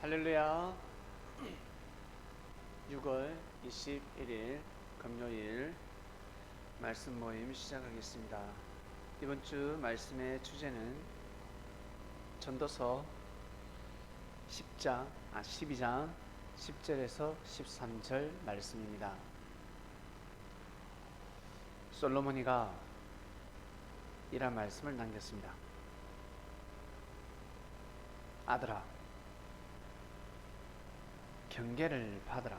할렐루야. 6월 21일 금요일 말씀 모임 시작하겠습니다. 이번 주 말씀의 주제는 전도서 12장 10절에서 13절 말씀입니다. 솔로몬이가 이런 말씀을 남겼습니다. 아들아, 경계를 받으라.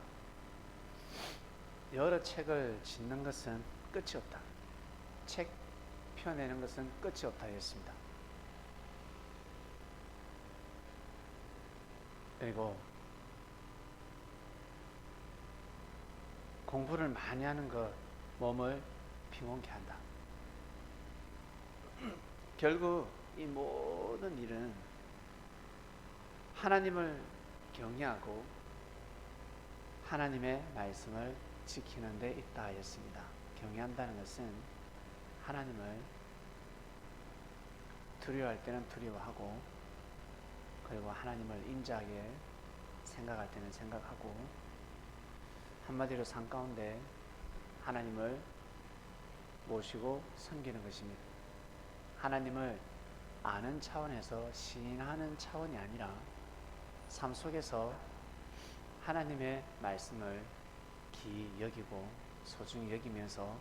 여러 책을 짓는 것은 끝이 없다. 책 펴내는 것은 끝이 없다 했습니다. 그리고 공부를 많이 하는 것 몸을 피곤케 한다. 결국 이 모든 일은 하나님을 경외하고 하나님의 말씀을 지키는 데 있다 하였습니다. 경외한다는 것은 하나님을 두려워할 때는 두려워하고, 그리고 하나님을 인자하게 생각할 때는 생각하고, 한마디로 삶 가운데 하나님을 모시고 섬기는 것입니다. 하나님을 아는 차원에서 시인하는 차원이 아니라 삶 속에서 하나님의 말씀을 귀히 여기고 소중히 여기면서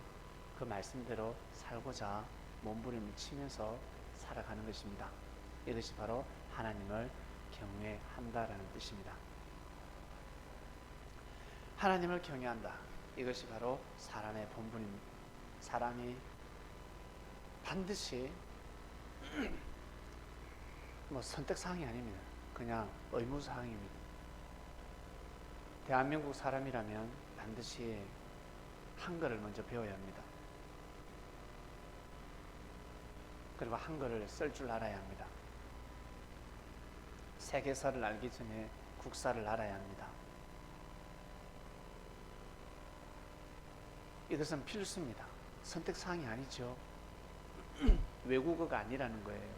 그 말씀대로 살고자 몸부림을 치면서 살아가는 것입니다. 이것이 바로 하나님을 경외한다라는 뜻입니다. 하나님을 경외한다. 이것이 바로 사람의 본분입니다. 사람이 반드시 선택사항이 아닙니다. 그냥 의무사항입니다. 대한민국 사람이라면 반드시 한글을 먼저 배워야 합니다. 그리고 한글을 쓸 줄 알아야 합니다. 세계사를 알기 전에 국사를 알아야 합니다. 이것은 필수입니다. 선택사항이 아니죠. 외국어가 아니라는 거예요.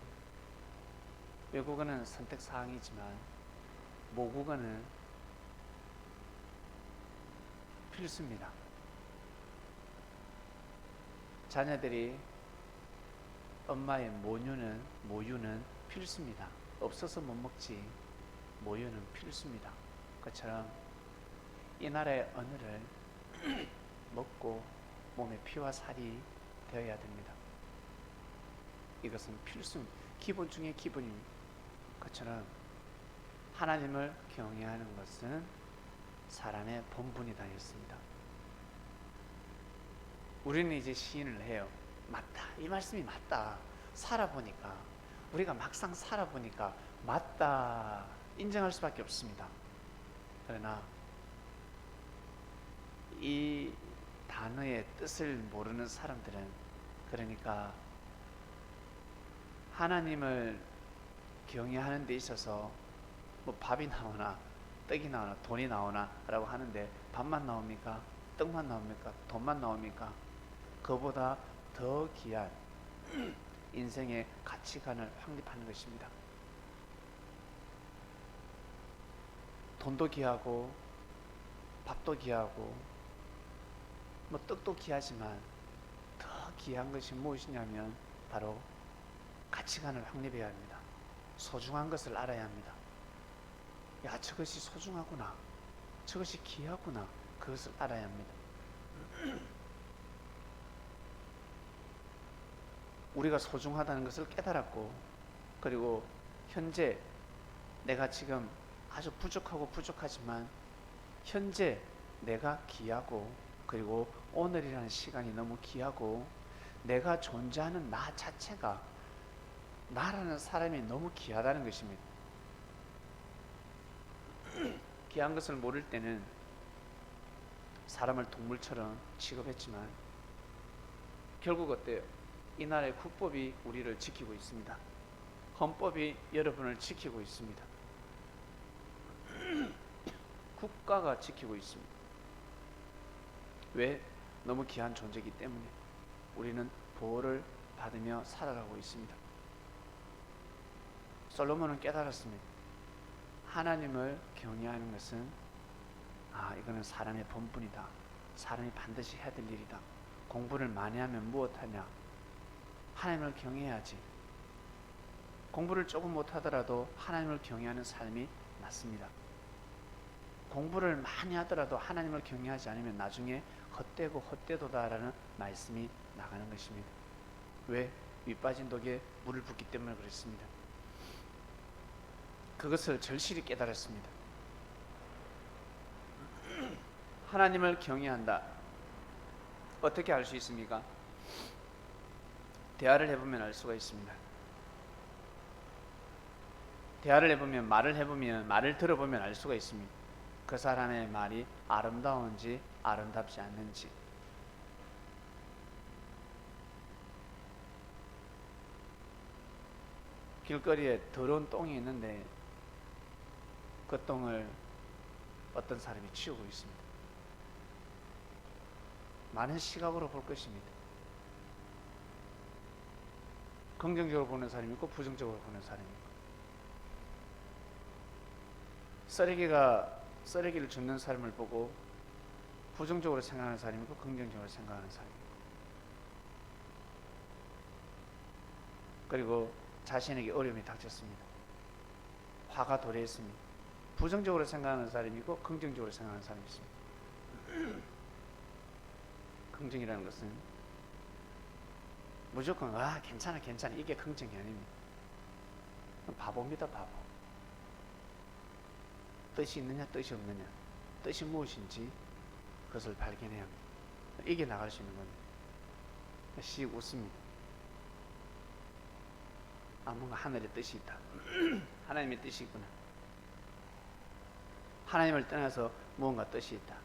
외국어는 선택사항이지만 모국어는 필수입니다. 자녀들이 엄마의 모유는 필수입니다. 없어서 못 먹지 모유는 필수입니다. 그처럼 이 나라의 언어를 먹고 몸에 피와 살이 되어야 됩니다. 이것은 필수, 기본 중에 기본입니다. 그처럼 하나님을 경외하는 것은 사람의 본분이다 했습니다. 우리는 이제 시인을 해요. 맞다. 이 말씀이 맞다. 살아보니까, 우리가 막상 살아보니까 맞다. 인정할 수밖에 없습니다. 그러나 이 단어의 뜻을 모르는 사람들은, 그러니까 하나님을 경외하는 데 있어서 밥이 나오나 떡이 나오나 돈이 나오나 라고 하는데, 밥만 나옵니까? 떡만 나옵니까? 돈만 나옵니까? 그보다 더 귀한 인생의 가치관을 확립하는 것입니다. 돈도 귀하고 밥도 귀하고 떡도 귀하지만 더 귀한 것이 무엇이냐면 바로 가치관을 확립해야 합니다. 소중한 것을 알아야 합니다. 야, 저것이 소중하구나, 저것이 귀하구나, 그것을 알아야 합니다. 우리가 소중하다는 것을 깨달았고, 그리고 현재 내가 지금 아주 부족하지만 현재 내가 귀하고, 그리고 오늘이라는 시간이 너무 귀하고, 내가 존재하는 나 자체가, 나라는 사람이 너무 귀하다는 것입니다. 귀한 것을 모를 때는 사람을 동물처럼 취급했지만 결국 어때요? 이 나라의 국법이 우리를 지키고 있습니다. 헌법이 여러분을 지키고 있습니다. 국가가 지키고 있습니다. 왜? 너무 귀한 존재이기 때문에 우리는 보호를 받으며 살아가고 있습니다. 솔로몬은 깨달았습니다. 하나님을 경외하는 것은 이거는 사람의 본분이다. 사람이 반드시 해야 될 일이다. 공부를 많이 하면 무엇하냐? 하나님을 경외해야지. 공부를 조금 못하더라도 하나님을 경외하는 삶이 낫습니다. 공부를 많이 하더라도 하나님을 경외하지 않으면 나중에 헛되고 헛되도다라는 말씀이 나가는 것입니다. 왜? 밑빠진 독에 물을 붓기 때문에 그렇습니다. 그것을 절실히 깨달았습니다. 하나님을 경외한다. 어떻게 알 수 있습니까? 대화를 해보면 알 수가 있습니다. 대화를 해보면, 말을 들어보면 알 수가 있습니다. 그 사람의 말이 아름다운지 아름답지 않는지. 길거리에 더러운 똥이 있는데 그 똥을 어떤 사람이 치우고 있습니다. 많은 시각으로 볼 것입니다. 긍정적으로 보는 사람이 있고 부정적으로 보는 사람이 있고, 쓰레기를 줍는 사람을 보고 부정적으로 생각하는 사람이 있고 긍정적으로 생각하는 사람이 있고, 그리고 자신에게 어려움이 닥쳤습니다. 화가 도래했습니다. 부정적으로 생각하는 사람이 있고 긍정적으로 생각하는 사람이 있습니다. 긍정이라는 것은 무조건 괜찮아 이게 긍정이 아닙니다. 바보입니다. 바보. 뜻이 있느냐 뜻이 없느냐, 뜻이 무엇인지 그것을 발견해야 합니다. 이게 나갈 수 있는 겁니다. 씩 웃습니다. 뭔가 하늘의 뜻이 있다. 하나님의 뜻이 있구나. 하나님을 떠나서 무언가 뜻이 있다.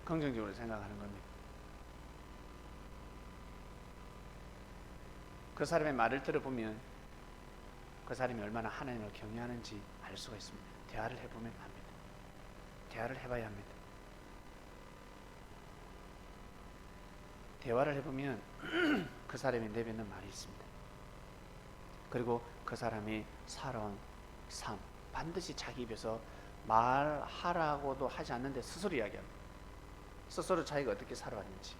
긍정적으로 생각하는 겁니다. 그 사람의 말을 들어보면 그 사람이 얼마나 하나님을 경외하는지 알 수가 있습니다. 대화를 해보면 합니다. 대화를 해봐야 합니다. 대화를 해보면 그 사람이 내뱉는 말이 있습니다. 그리고 그 사람이 살아온 삶, 반드시 자기 입에서 말하라고도 하지 않는데 스스로 이야기합니다. 스스로 자기가 어떻게 살아왔는지,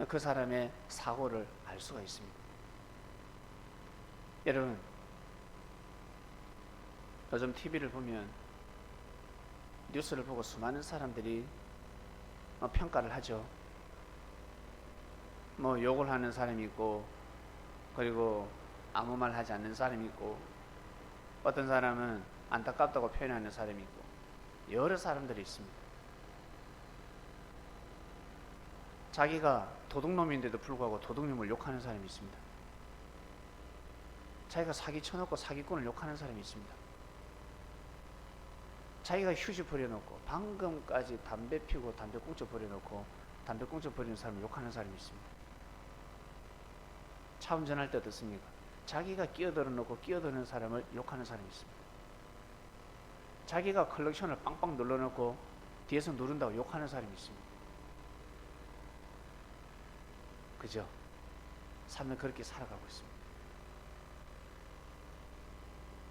그 사람의 사고를 알 수가 있습니다. 여러분, 요즘 TV를 보면, 뉴스를 보고 수많은 사람들이 평가를 하죠. 욕을 하는 사람이 있고, 그리고 아무 말 하지 않는 사람이 있고, 어떤 사람은 안타깝다고 표현하는 사람이 있고, 여러 사람들이 있습니다. 자기가 도둑놈인데도 불구하고 도둑놈을 욕하는 사람이 있습니다. 자기가 사기 쳐놓고 사기꾼을 욕하는 사람이 있습니다. 자기가 휴지 버려놓고, 방금까지 담배 피우고 담배 꽁초 버려놓고 담배 꽁초 버리는 사람을 욕하는 사람이 있습니다. 차 운전할 때 어떻습니까? 자기가 끼어들어 놓고 끼어드는 사람을 욕하는 사람이 있습니다. 자기가 클럭션을 빵빵 눌러놓고 뒤에서 누른다고 욕하는 사람이 있습니다. 그죠? 삶을 그렇게 살아가고 있습니다.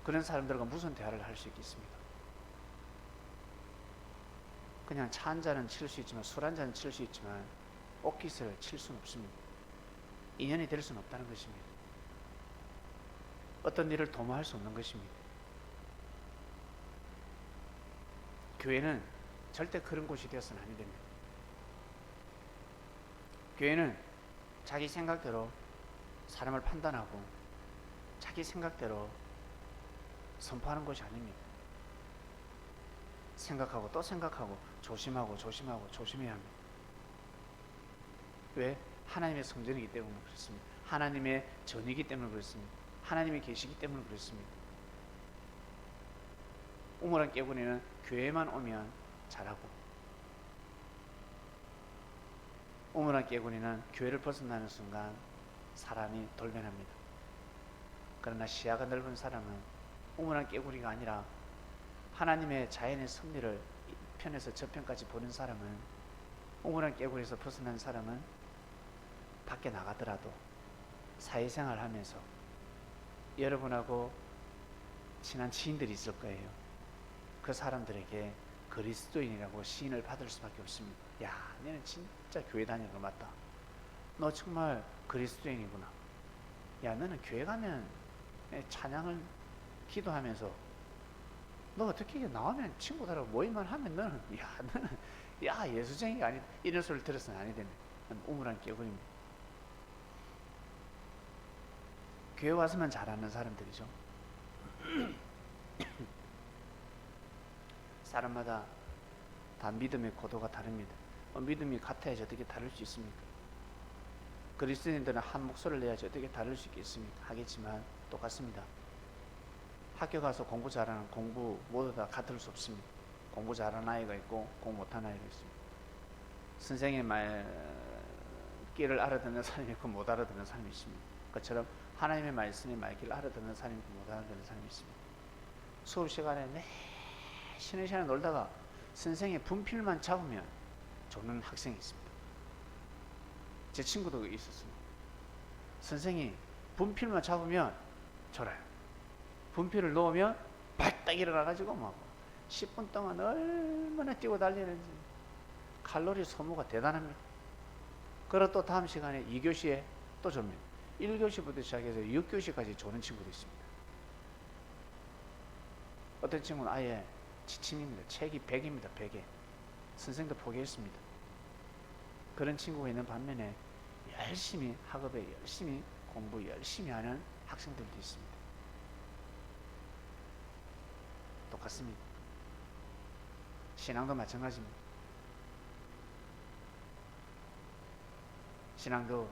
그런 사람들과 무슨 대화를 할 수 있겠습니까? 그냥 차 한 잔은 칠 수 있지만, 술 한 잔은 칠 수 있지만 옷깃을 칠 수는 없습니다. 인연이 될 수는 없다는 것입니다. 어떤 일을 도모할 수 없는 것입니다. 교회는 절대 그런 곳이 되어서는 아니 됩니다. 교회는 자기 생각대로 사람을 판단하고 자기 생각대로 선포하는 것이 아닙니다. 생각하고 또 생각하고 조심하고 조심해야 합니다. 왜? 하나님의 성전이기 때문에 그렇습니다. 하나님의 전이기 때문에 그렇습니다. 하나님이 계시기 때문에 그렇습니다. 우물안 깨구리는 교회만 오면 자라고, 우물안 깨구리는 교회를 벗어나는 순간 사람이 돌변합니다. 그러나 시야가 넓은 사람은 우물안 깨구리가 아니라 하나님의 자연의 섭리를 편에서 저편까지 보는 사람은, 우물안 깨구리에서 벗어난 사람은 밖에 나가더라도 사회생활 하면서 여러분하고 친한 지인들이 있을 거예요. 그 사람들에게 그리스도인이라고 시인을 받을 수밖에 없습니다. 야, 너는 진짜 교회 다니는 거 맞다. 너 정말 그리스도인이구나. 야, 너는 교회 가면 찬양을 기도하면서 너 어떻게 나오면 친구들하고 모임만 하면 너는 야 예수쟁이가 아니 이런 소리를 들었으면 아니 되네. 우물한 깨구립니다. 교회 와서만 잘하는 사람들이죠. 사람마다 다 믿음의 고도가 다릅니다. 믿음이 같아야지 어떻게 다를 수 있습니까? 그리스도인들은 한 목소리를 내야지 어떻게 다를 수 있겠습니까? 하겠지만 똑같습니다. 학교 가서 공부 잘하는 공부 모두 다 같을 수 없습니다. 공부 잘하는 아이가 있고 공부 못하는 아이가 있습니다. 선생의 말귀를 알아듣는 사람이 있고 못 알아듣는 사람이 있습니다. 그처럼 하나님의 말씀의 말귀를 알아듣는 사람이 있고 못 알아듣는 사람이 있습니다. 수업 시간에 매 쉬는 시간에 놀다가 선생의 분필만 잡으면 조는 학생이 있습니다. 제 친구도 있었습니다. 선생이 분필만 잡으면 졸아요. 분필을 놓으면 발딱 일어나가지고 막 10분 동안 얼마나 뛰고 달리는지 칼로리 소모가 대단합니다. 그리고 또 다음 시간에 2교시에 또 줍니다. 1교시부터 시작해서 6교시까지 조는 친구도 있습니다. 어떤 친구는 아예 지침입니다. 책이 100입니다. 100에. 선생도 포기했습니다. 그런 친구가 있는 반면에 열심히 학업에 열심히 공부 열심히 하는 학생들도 있습니다. 똑같습니다. 신앙도 마찬가지입니다. 신앙도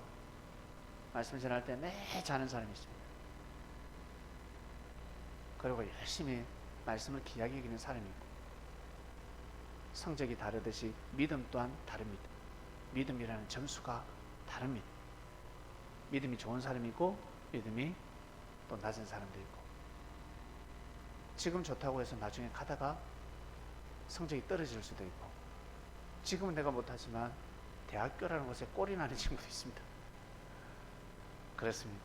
말씀 전할 때 매 자는 사람이 있습니다. 그리고 열심히 말씀을 귀하게 여기는 사람이 있고, 성적이 다르듯이 믿음 또한 다릅니다. 믿음이라는 점수가 다릅니다. 믿음이 좋은 사람이 있고 믿음이 또 낮은 사람도 있고, 지금 좋다고 해서 나중에 가다가 성적이 떨어질 수도 있고, 지금은 내가 못하지만 대학교라는 곳에 꼴이 나는 친구도 있습니다. 그렇습니다.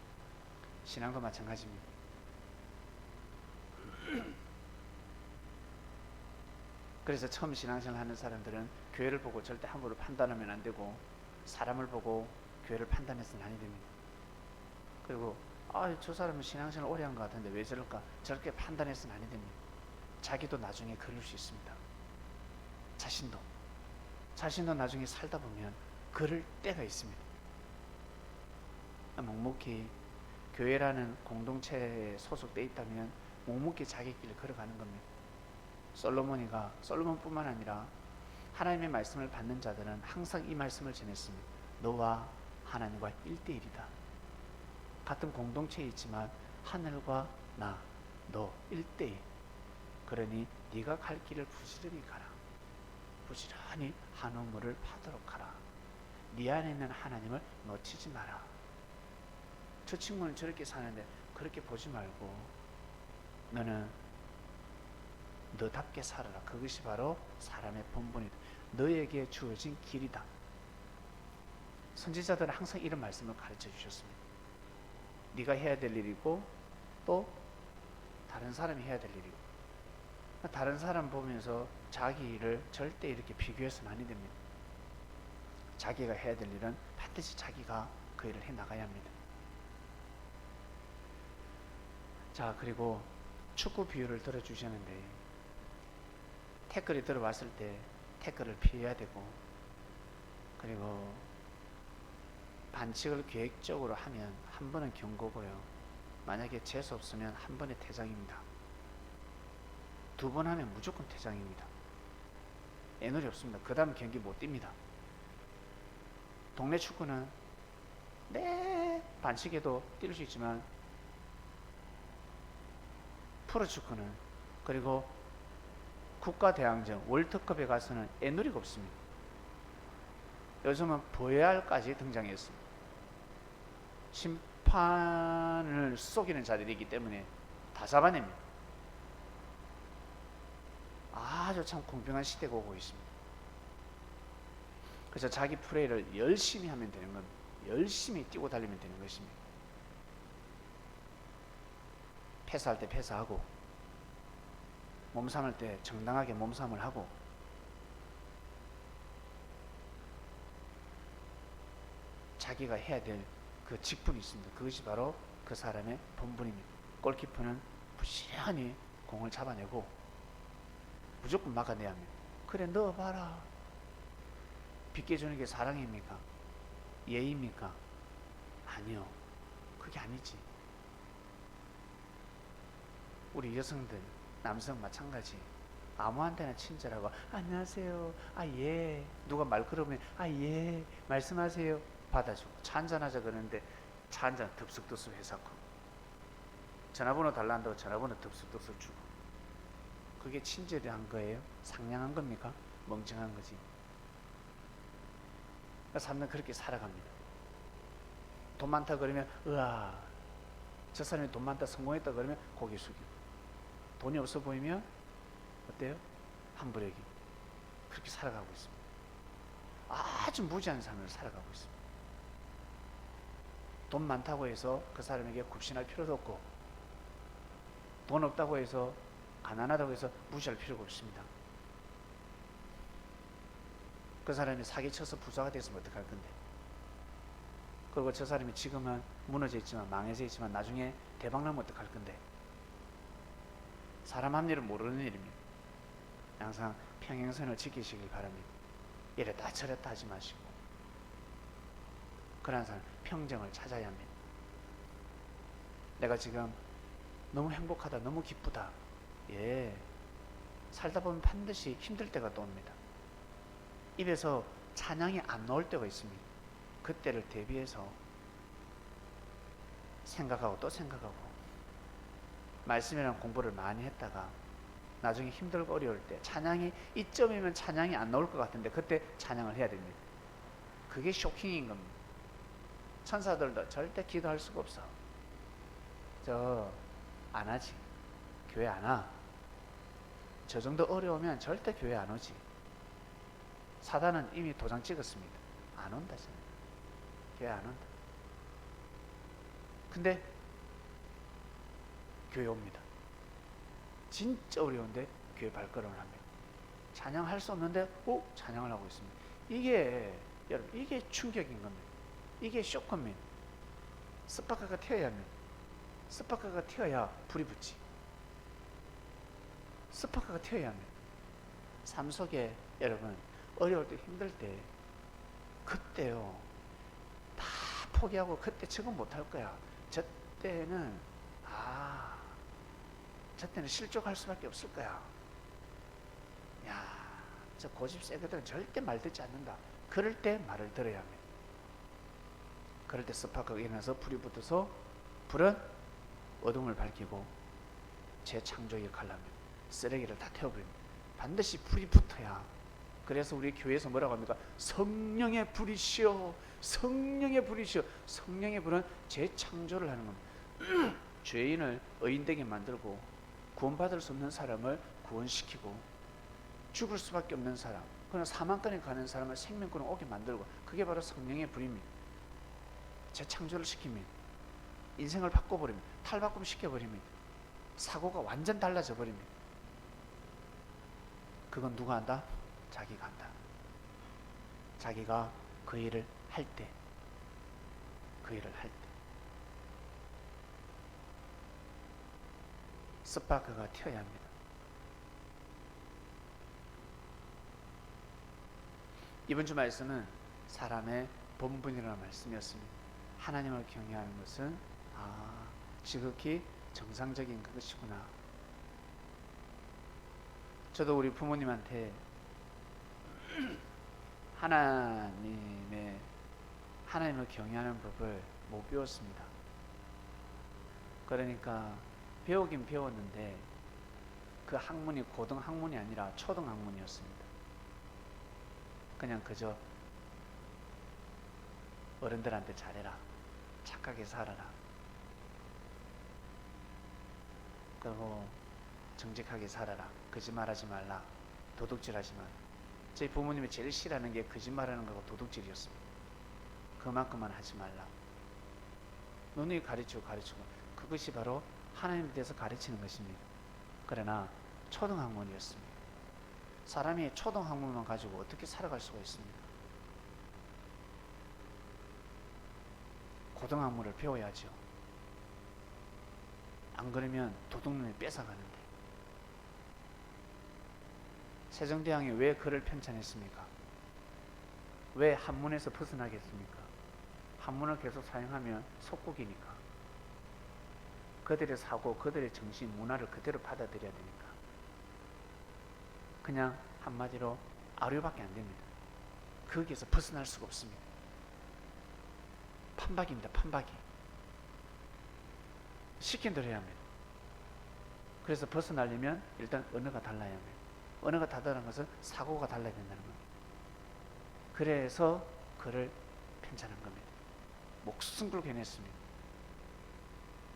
신앙도 마찬가지입니다. 그래서 처음 신앙생활 하는 사람들은 교회를 보고 절대 함부로 판단하면 안 되고, 사람을 보고 교회를 판단해서는 아니 됩니다. 그리고 저 사람은 신앙생활 오래 한 것 같은데 왜 저럴까? 저렇게 판단해서는 아니 됩니다. 자기도 나중에 그럴 수 있습니다. 자신도 나중에 살다 보면 그럴 때가 있습니다. 묵묵히 교회라는 공동체에 소속돼 있다면 묵묵히 자기 길을 걸어가는 겁니다. 솔로몬뿐만 아니라 하나님의 말씀을 받는 자들은 항상 이 말씀을 전했습니다. 너와 하나님과 1대1이다. 같은 파동체에 있지만 하늘과 너 1대1. 그러니 네가 갈 길을 부지런히 가라. 부지런히 한 우물을 파도록 하라. 네 안에 있는 하나님을 놓치지 마라. 저 친구는 저렇게 사는데 그렇게 보지 말고 너는 너답게 살아라. 그것이 바로 사람의 본분이다. 너에게 주어진 길이다. 선지자들은 항상 이런 말씀을 가르쳐 주셨습니다. 네가 해야 될 일이고 또 다른 사람이 해야 될 일이고, 다른 사람 보면서 자기 일을 절대 이렇게 비교해서는 아니 됩니다. 자기가 해야 될 일은 반드시 자기가 그 일을 해 나가야 합니다. 자, 그리고 축구 비유를 들어주셨는데, 태클이 들어왔을 때 태클을 피해야 되고, 그리고 반칙을 계획적으로 하면 한 번은 경고고요. 만약에 재수 없으면 한 번의 퇴장입니다. 2번 하면 무조건 퇴장입니다. 애놀이 없습니다. 그 다음 경기 못 뜁니다. 동네 축구는 반칙에도 뛸 수 있지만 프로축구는, 그리고 국가대항전 월드컵에 가서는 애놀이가 없습니다. 요즘은 VAR까지 등장했습니다. 심판을 속이는 자들이기 때문에 다 잡아냅니다. 아주 참 공평한 시대가 오고 있습니다. 그래서 자기 플레이를 열심히 하면 되는 겁니다. 열심히 뛰고 달리면 되는 것입니다. 패스할 때 패스하고, 몸삼을 때 정당하게 몸삼을 하고 자기가 해야 될 그 직분이 있습니다. 그것이 바로 그 사람의 본분입니다. 골키퍼는 부지런히 공을 잡아내고 무조건 막아내야 합니다. 그래 넣어봐라. 비껴주는 게 사랑입니까? 예의입니까? 아니요. 그게 아니지. 우리 여성들, 남성 마찬가지. 아무한테나 친절하고 안녕하세요. 아 예. 누가 말 걸으면 아 예. 말씀하세요. 받아주고 차 한잔하자 그러는데 차 한잔 덥석덥석 해사고 전화번호 달라한다고 전화번호 덥석덥석 주고 그게 친절한 거예요? 상냥한 겁니까? 멍청한 거지. 사람은 그렇게 살아갑니다. 돈 많다 그러면 으아 저 사람이 돈 많다 성공했다 그러면 고개 숙이고 돈이 없어 보이면 어때요? 한부려기. 그렇게 살아가고 있습니다. 아주 무지한 삶을 살아가고 있습니다. 돈 많다고 해서 그 사람에게 굽신할 필요도 없고 돈 없다고 해서 가난하다고 해서 무시할 필요가 없습니다. 그 사람이 사기쳐서 부자가 됐으면 어떡할 건데. 그리고 저 사람이 지금은 무너져 있지만 망해져 있지만 나중에 대박나면 어떡할 건데. 사람 합리를 모르는 일입니다. 항상 평행선을 지키시길 바랍니다. 이랬다 저랬다 하지 마시고 그러한 사람 평정을 찾아야 합니다. 내가 지금 너무 행복하다 너무 기쁘다. 예, 살다 보면 반드시 힘들 때가 또 옵니다. 입에서 찬양이 안 나올 때가 있습니다. 그때를 대비해서 생각하고 또 생각하고 말씀이랑 공부를 많이 했다가 나중에 힘들고 어려울 때 찬양이 이점이면 찬양이 안 나올 것 같은데 그때 찬양을 해야 됩니다. 그게 쇼킹인 겁니다. 천사들도 절대 기도할 수가 없어. 저 안 하지. 교회 안 와. 저 정도 어려우면 절대 교회 안 오지. 사단은 이미 도장 찍었습니다. 안 온다. 교회 안 온다. 근데 교회 옵니다. 진짜 어려운데 교회 발걸음을 합니다. 찬양할 수 없는데 찬양을 하고 있습니다. 이게 여러분 이게 충격인 겁니다. 이게 쇼크입니다. 스파크가 튀어야 합니다. 스파크가 튀어야 불이 붙지. 스파크가 튀어야 합니다. 삶 속에 여러분 어려울 때 힘들 때 그때요 다 포기하고 그때 적응 못할 거야. 저 때는 저 때는 실족할 수밖에 없을 거야. 야, 저 고집 세거든 절대 말 듣지 않는다. 그럴 때 말을 들어야 합니다. 그럴 때 스파크가 일어나서 불이 붙어서 불은 어둠을 밝히고 재창조 역할을 합니다. 쓰레기를 다 태워버립니다. 반드시 불이 붙어야. 그래서 우리 교회에서 뭐라고 합니까? 성령의 불이시여, 성령의 불이시여. 성령의 불은 재창조를 하는 겁니다. 죄인을 의인되게 만들고 구원받을 수 없는 사람을 구원시키고 죽을 수밖에 없는 사람, 그러나 사망권에 가는 사람을 생명권에 오게 만들고 그게 바로 성령의 불입니다. 재창조를 시킵니다. 인생을 바꿔버립니다. 탈바꿈 시켜버립니다. 사고가 완전 달라져 버립니다. 그건 누가 한다? 자기가 한다. 자기가 그 일을 할 때, 그 일을 할 때 스파크가 튀어야 합니다. 이번 주 말씀은 사람의 본분이라는 말씀이었습니다. 하나님을 경외하는 것은 지극히 정상적인 그것이구나. 저도 우리 부모님한테 하나님을 경외하는 법을 못 배웠습니다. 그러니까 배우긴 배웠는데 그 학문이 고등 학문이 아니라 초등 학문이었습니다. 그냥 그저 어른들한테 잘해라, 착하게 살아라, 그리고 정직하게 살아라, 거짓말하지 말라, 도둑질하지 마. 저희 부모님이 제일 싫어하는 게 거짓말하는 거고 도둑질이었습니다. 그만큼만 하지 말라. 누누이 가르치고 그것이 바로 하나님에 대해서 가르치는 것입니다. 그러나 초등학문이었습니다. 사람이 초등학문만 가지고 어떻게 살아갈 수가 있습니까? 고등학문을 배워야죠. 안 그러면 도둑놈이 뺏어가는데. 세종대왕이 왜 글을 편찬했습니까? 왜 한문에서 벗어나겠습니까? 한문을 계속 사용하면 속국이니까. 그들의 사고, 그들의 정신, 문화를 그대로 받아들여야 되니까. 그냥 한마디로 아류밖에 안 됩니다. 거기에서 벗어날 수가 없습니다. 판박입니다. 판박이. 시킨 대로 해야 합니다. 그래서 벗어나려면 일단 언어가 달라야 합니다. 언어가 다르다는 것은 사고가 달라야 된다는 겁니다. 그래서 그를 편찬한 겁니다. 목숨 걸고 해냈습니다.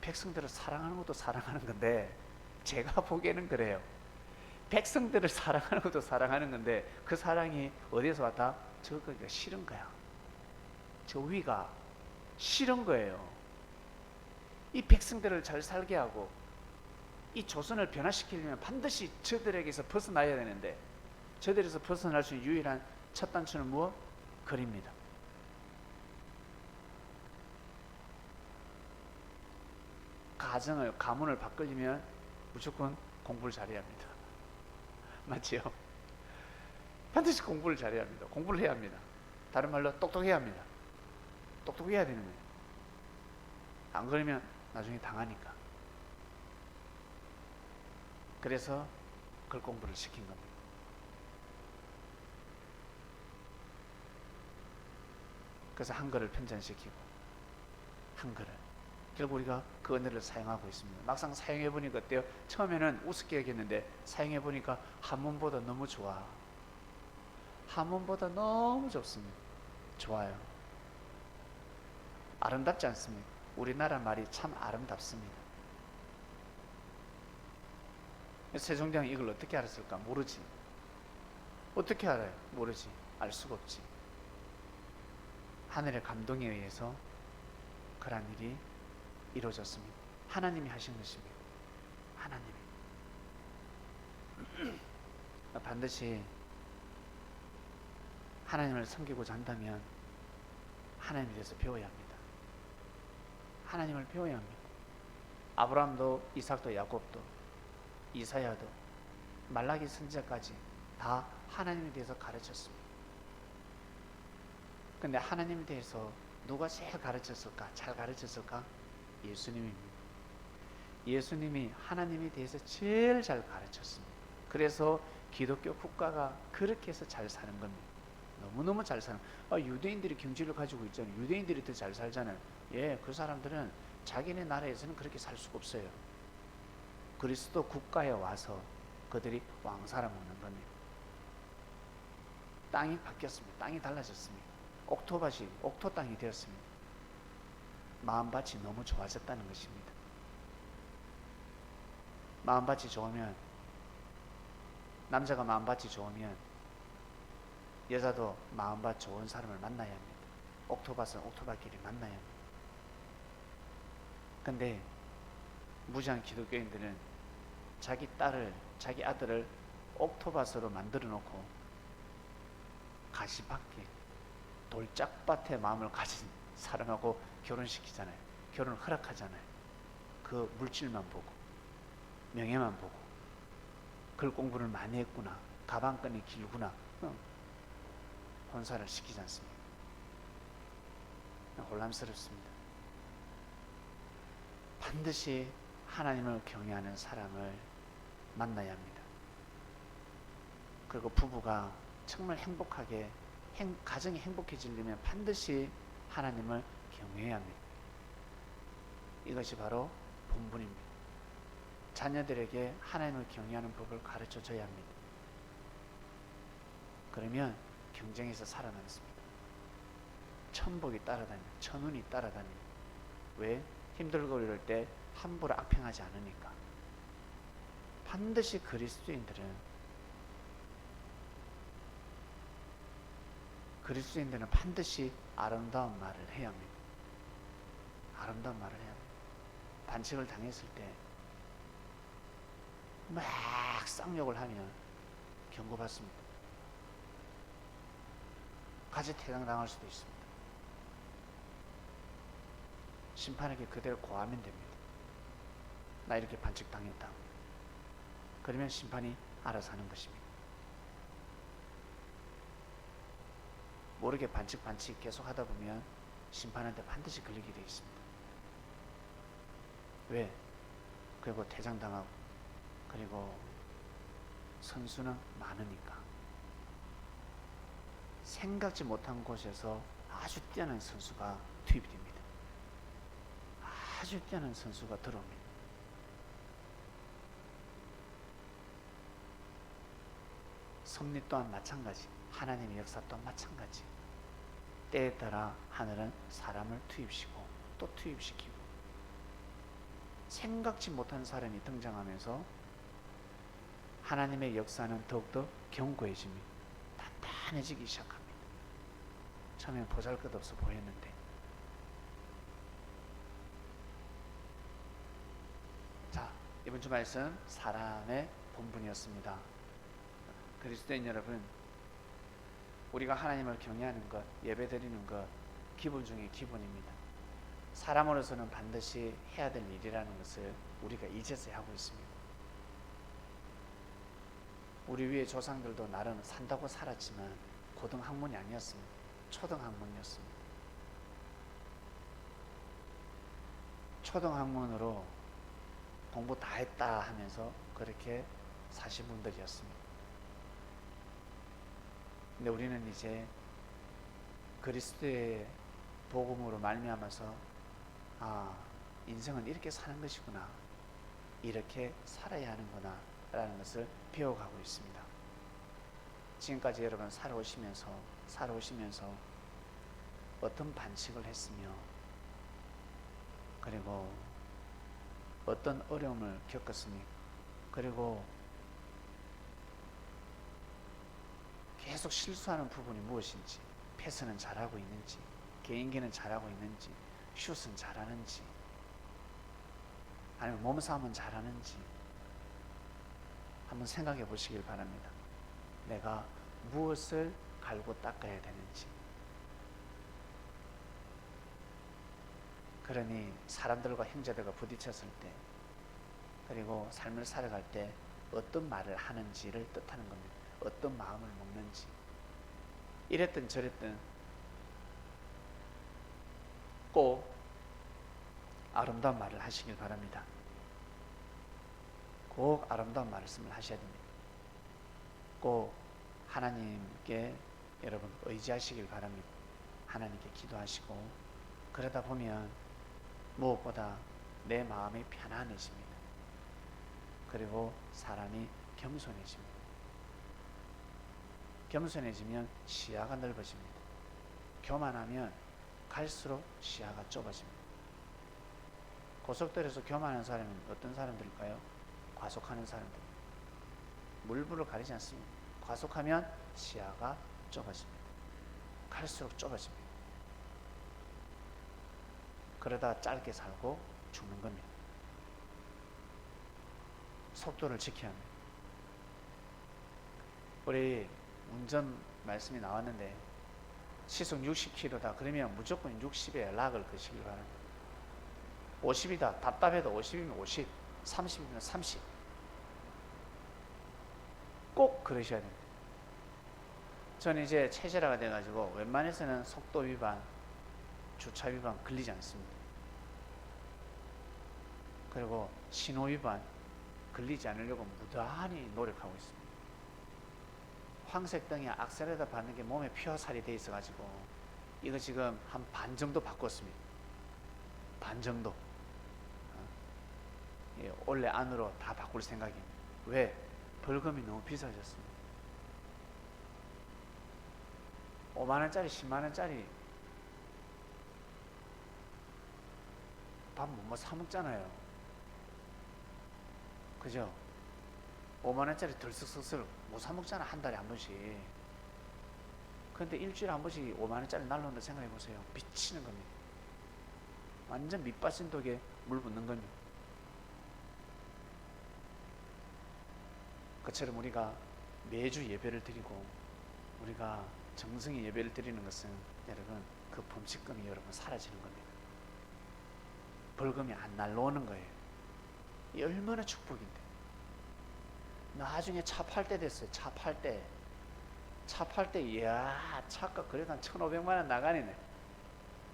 백성들을 사랑하는 것도 사랑하는 건데, 제가 보기에는 그래요. 백성들을 사랑하는 것도 사랑하는 건데, 그 사랑이 어디서 왔다? 저거가 싫은 거야. 저 위가 싫은 거예요. 이 백성들을 잘 살게 하고 이 조선을 변화시키려면 반드시 저들에게서 벗어나야 되는데, 저들에서 벗어날 수 있는 유일한 첫 단추는 무엇? 글입니다. 가문을 바꾸려면 무조건 공부를 잘해야 합니다. 맞지요? 반드시 공부를 잘해야 합니다. 공부를 해야 합니다. 다른 말로 똑똑해야 합니다. 똑똑해야 되는 거예요. 안 그러면 나중에 당하니까. 그래서 글 공부를 시킨 겁니다. 그래서 한글을 편찬시키고, 한글을 결국 우리가 그 언어를 사용하고 있습니다. 막상 사용해 보니까 어때요? 처음에는 우습게 여겼는데 사용해 보니까 한문보다 너무 좋아. 한문보다 너무 좋습니다. 좋아요. 아름답지 않습니까? 우리나라 말이 참 아름답습니다. 세종대왕이 이걸 어떻게 알았을까? 모르지. 어떻게 알아요? 모르지. 알 수가 없지. 하늘의 감동에 의해서 그런 일이 이루어졌습니다. 하나님이 하신 것입니다. 하나님이. 반드시 하나님을 섬기고자 한다면 하나님에 대해서 배워야 합니다. 하나님을 배워야 합니다. 아브라함도, 이삭도, 야곱도, 이사야도, 말라기 선지자까지 다 하나님에 대해서 가르쳤습니다. 근데 하나님에 대해서 누가 제일 가르쳤을까? 잘 가르쳤을까? 예수님입니다. 예수님이 하나님에 대해서 제일 잘 가르쳤습니다. 그래서 기독교 국가가 그렇게 해서 잘 사는 겁니다. 너무너무 잘 사는. 유대인들이 경제를 가지고 있잖아요. 유대인들이 더 잘 살잖아요. 예, 그 사람들은 자기네 나라에서는 그렇게 살 수가 없어요. 그리스도 국가에 와서 그들이 왕사를 먹는 겁니다. 땅이 바뀌었습니다. 땅이 달라졌습니다. 옥토밭이 옥토 땅이 되었습니다. 마음밭이 너무 좋아졌다는 것입니다. 마음밭이 좋으면, 남자가 마음밭이 좋으면 여자도 마음밭 좋은 사람을 만나야 합니다. 옥토밭은 옥토밭끼리 만나야 합니다. 근데 무지한 기독교인들은 자기 딸을, 자기 아들을 옥토밭으로 만들어 놓고 가시밭길, 돌짝밭에 마음을 가진 사람하고 결혼시키잖아요. 결혼을 허락하잖아요. 그 물질만 보고, 명예만 보고, 글 공부를 많이 했구나, 가방끈이 길구나, 혼사를 시키지 않습니까? 혼란스럽습니다. 반드시 하나님을 경외하는 사람을 만나야 합니다. 그리고 부부가 정말 행복하게, 가정이 행복해지려면 반드시 하나님을 경외해야 합니다. 이것이 바로 본분입니다. 자녀들에게 하나님을 경외하는 법을 가르쳐 줘야 합니다. 그러면 경쟁에서 살아남습니다. 천복이 따라다닙니다. 천운이 따라다닙니다. 왜? 힘들고 이럴 때 함부로 악평하지 않으니까. 반드시 그리스도인들은 반드시 아름다운 말을 해야 합니다. 아름다운 말을 해야 합니다. 반칙을 당했을 때 막 쌍욕을 하면 경고받습니다. 가지 퇴장당할 수도 있습니다. 심판에게 그대로 고하면 됩니다. 나 이렇게 반칙당했다. 그러면 심판이 알아서 하는 것입니다. 모르게 반칙 계속 하다 보면 심판한테 반드시 걸리게 되어 있습니다. 왜? 그리고 퇴장당하고, 그리고 선수는 많으니까. 생각지 못한 곳에서 아주 뛰어난 선수가 투입이 됩니다. 아주 뛰어난 선수가 들어옵니다. 섭리 또한 마찬가지, 하나님의 역사 또한 마찬가지. 때에 따라 하늘은 사람을 투입시고 또 투입시키고, 생각지 못한 사람이 등장하면서 하나님의 역사는 더욱더 견고해집니다. 단단해지기 시작합니다. 처음엔 보잘것없어 보였는데, 자, 이번 주 말씀 사람의 본분이었습니다. 그리스도인 여러분, 우리가 하나님을 경외하는 것, 예배드리는 것, 기본 중에 기본입니다. 사람으로서는 반드시 해야 될 일이라는 것을 우리가 이제서야 하고 있습니다. 우리 위의 조상들도 나름 산다고 살았지만 고등학문이 아니었습니다. 초등학문이었습니다. 초등학문으로 공부 다 했다 하면서 그렇게 사신 분들이었습니다. 근데 우리는 이제 그리스도의 복음으로 말미암아서 인생은 이렇게 사는 것이구나, 이렇게 살아야 하는구나 라는 것을 배워가고 있습니다. 지금까지 여러분 살아오시면서 어떤 반칙을 했으며, 그리고 어떤 어려움을 겪었으며, 그리고 계속 실수하는 부분이 무엇인지, 패스는 잘하고 있는지, 개인기는 잘하고 있는지, 슛은 잘하는지, 아니면 몸싸움은 잘하는지 한번 생각해 보시길 바랍니다. 내가 무엇을 갈고 닦아야 되는지. 그러니 사람들과 형제들과 부딪혔을 때, 그리고 삶을 살아갈 때 어떤 말을 하는지를 뜻하는 겁니다. 어떤 마음을 먹는지. 이랬든 저랬든 꼭 아름다운 말을 하시길 바랍니다. 꼭 아름다운 말씀을 하셔야 됩니다. 꼭 하나님께 여러분 의지하시길 바랍니다. 하나님께 기도하시고, 그러다 보면 무엇보다 내 마음이 편안해집니다. 그리고 사람이 겸손해집니다. 겸손해지면 시야가 넓어집니다. 교만하면 갈수록 시야가 좁아집니다. 고속도로에서 교만한 사람은 어떤 사람들일까요? 과속하는 사람들. 물불을 가리지 않습니다. 과속하면 시야가 좁아집니다. 갈수록 좁아집니다. 그러다 짧게 살고 죽는 겁니다. 속도를 지켜야 합니다. 우리 운전 말씀이 나왔는데 시속 60km다 그러면 무조건 60에 락을 거시길 바랍니다. 50이다 답답해도 50이면 50, 30이면 30. 꼭 그러셔야 됩니다. 저는 이제 체질화가 돼가지고 웬만해서는 속도 위반, 주차 위반 걸리지 않습니다. 그리고 신호 위반 걸리지 않으려고 무단히 노력하고 있습니다. 황색 등에 악셀에다 받는 게 몸에 피화살이 돼 있어가지고 이거 지금 한 반 정도 바꿨습니다. 반 정도. 올해 안으로 다 바꿀 생각입니다. 왜? 벌금이 너무 비싸졌습니다. 5만원짜리 10만원짜리 밥 못 사먹잖아요. 그죠? 5만원짜리 들썩썩썩 못 사먹잖아. 한 달에 한 번씩. 근데 일주일에 한 번씩 5만원짜리 날라온다 생각해보세요. 미치는 겁니다. 완전 밑빠진 독에 물 붓는 겁니다. 그처럼 우리가 매주 예배를 드리고 우리가 정성의 예배를 드리는 것은 여러분 그 범칙금이 여러분 사라지는 겁니다. 벌금이 안 날라오는 거예요. 이 얼마나 축복인데. 나중에 차 팔 때 됐어요. 차 팔 때 이야 차값 그래도 한 1,500만 원 나가네.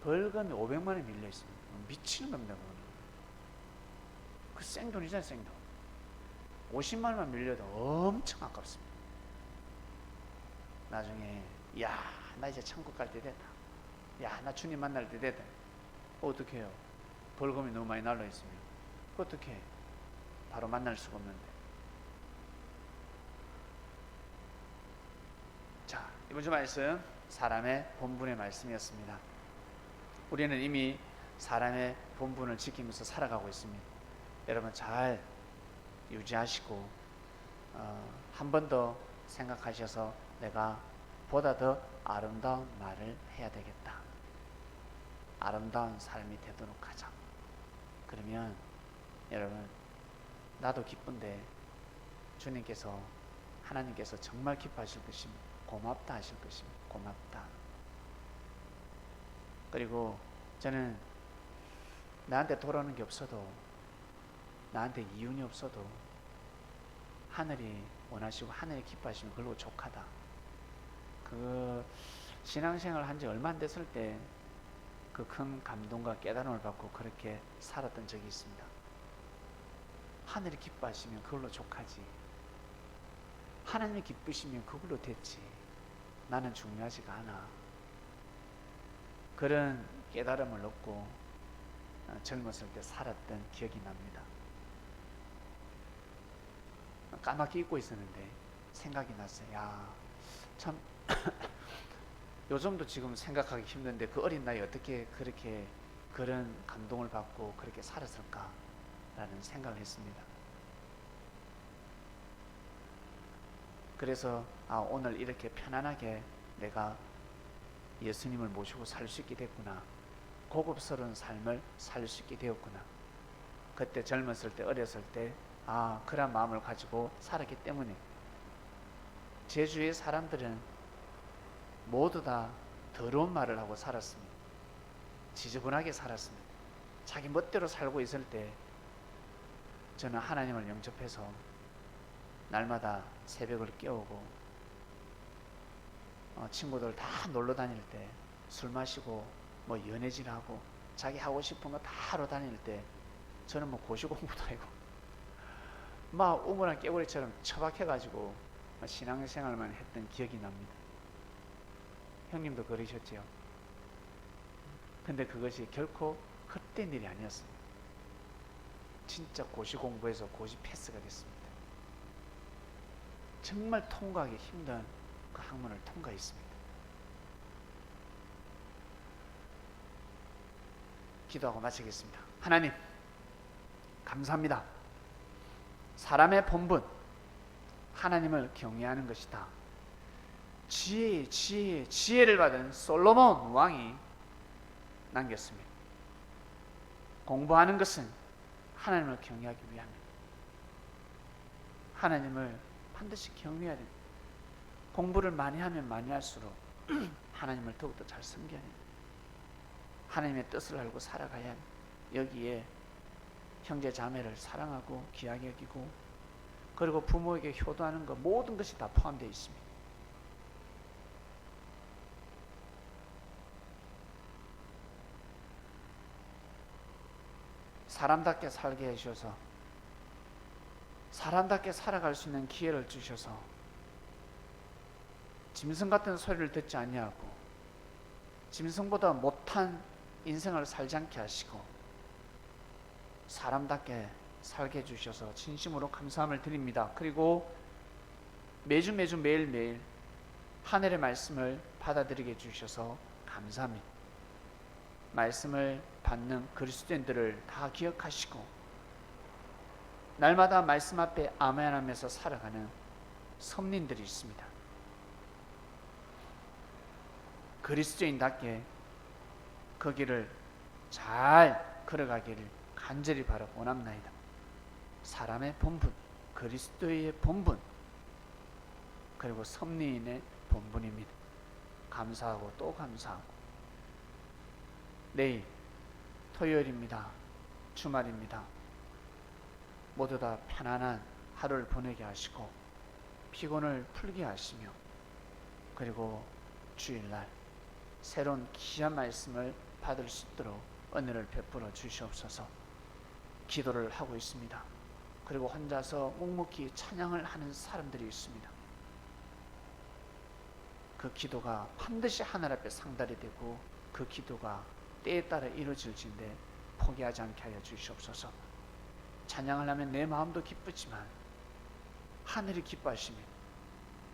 벌금이 500만 원 밀려 있습니다. 미치는 겁니다. 그거는. 그 생돈이잖아요. 생돈. 50만 원만 밀려도 엄청 아깝습니다. 나중에 야 나 이제 천국 갈 때 됐다. 야 나 주님 만날 때 됐다. 어떻게 해요? 벌금이 너무 많이 날라 있으면 어떻게 해? 바로 만날 수가 없는데. 자, 이번 주 말씀 사람의 본분의 말씀이었습니다. 우리는 이미 사람의 본분을 지키면서 살아가고 있습니다. 여러분 잘 유지하시고 한 번 더 생각하셔서 내가 보다 더 아름다운 말을 해야 되겠다. 아름다운 삶이 되도록 하자. 그러면 여러분 나도 기쁜데 주님께서 하나님께서 정말 기뻐하실 것입니다. 고맙다 하실 것입니다. 고맙다. 그리고 저는 나한테 돌아오는 게 없어도 나한테 이윤이 없어도 하늘이 원하시고 하늘이 기뻐하시면 그걸로 족하다. 그 신앙생활 한 지 얼마 안 됐을 때 그 큰 감동과 깨달음을 받고 그렇게 살았던 적이 있습니다. 하늘이 기뻐하시면 그걸로 족하지. 하나님이 기쁘시면 그걸로 됐지. 나는 중요하지가 않아. 그런 깨달음을 얻고 젊었을 때 살았던 기억이 납니다. 까맣게 잊고 있었는데 생각이 났어요. 야, 참 요즘도 지금 생각하기 힘든데 그 어린 나이에 어떻게 그렇게 그런 감동을 받고 그렇게 살았을까 라는 생각을 했습니다. 그래서 오늘 이렇게 편안하게 내가 예수님을 모시고 살 수 있게 됐구나. 고급스러운 삶을 살 수 있게 되었구나. 그때 젊었을 때 어렸을 때 그런 마음을 가지고 살았기 때문에 제주의 사람들은 모두 다 더러운 말을 하고 살았습니다. 지저분하게 살았습니다. 자기 멋대로 살고 있을 때 저는 하나님을 영접해서 날마다 새벽을 깨우고 친구들 다 놀러 다닐 때 술 마시고 뭐 연애질하고 자기 하고 싶은 거 다 하러 다닐 때 저는 뭐 고시 공부도 하고 막 우물한 깨구리처럼 처박혀가지고 신앙생활만 했던 기억이 납니다. 형님도 그러셨죠? 근데 그것이 결코 헛된 일이 아니었습니다. 진짜 고시 공부해서 고시 패스가 됐습니다. 정말 통과하기 힘든 그 학문을 통과했습니다. 기도하고 마치겠습니다. 하나님 감사합니다. 사람의 본분 하나님을 경외하는 것이다. 지혜를 받은 솔로몬 왕이 남겼습니다. 공부하는 것은 하나님을 경외하기 위함입니다. 하나님을 반드시 경외해야 됩니다. 공부를 많이 하면 많이 할수록 하나님을 더욱더 잘 섬겨야 됩니다. 하나님의 뜻을 알고 살아가야 합니다. 여기에 형제 자매를 사랑하고 귀하게 여기고 그리고 부모에게 효도하는 것 모든 것이 다 포함되어 있습니다. 사람답게 살게 해주셔서 사람답게 살아갈 수 있는 기회를 주셔서 짐승 같은 소리를 듣지 아니하고 짐승보다 못한 인생을 살지 않게 하시고 사람답게 살게 해주셔서 진심으로 감사함을 드립니다. 그리고 매일매일 하늘의 말씀을 받아들이게 해주셔서 감사합니다. 말씀을 받는 그리스도인들을 다 기억하시고 날마다 말씀 앞에 아멘하면서 살아가는 선민들이 있습니다. 그리스도인답게 그 길을 잘 걸어가기를 간절히 바라고 원합나이다. 사람의 본분, 그리스도의 본분 그리고 섭리인의 본분입니다. 감사하고 또 감사하고. 내일 토요일입니다. 주말입니다. 모두 다 편안한 하루를 보내게 하시고 피곤을 풀게 하시며, 그리고 주일날 새로운 귀한 말씀을 받을 수 있도록 은혜를 베풀어 주시옵소서. 기도를 하고 있습니다. 그리고 혼자서 묵묵히 찬양을 하는 사람들이 있습니다. 그 기도가 반드시 하늘 앞에 상달이 되고 그 기도가 때에 따라 이루어질진데 포기하지 않게 하여 주시옵소서. 찬양을 하면 내 마음도 기쁘지만 하늘이 기뻐하십니다.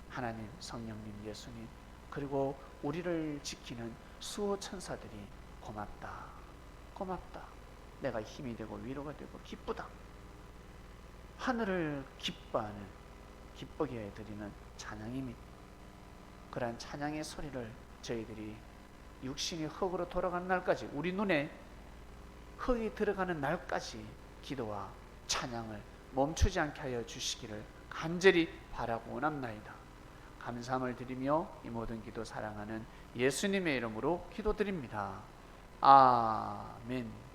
하나님, 성령님, 예수님, 그리고 우리를 지키는 수호 천사들이 고맙다, 고맙다, 내가 힘이 되고 위로가 되고 기쁘다. 하늘을 기뻐하는, 기쁘게 해드리는 찬양입니다. 그러한 찬양의 소리를 저희들이 육신이 흙으로 돌아가는 날까지, 우리 눈에 흙이 들어가는 날까지 기도와 찬양을 멈추지 않게 하여 주시기를 간절히 바라고 원합나이다. 감사함을 드리며 이 모든 기도 사랑하는 예수님의 이름으로 기도드립니다. 아멘.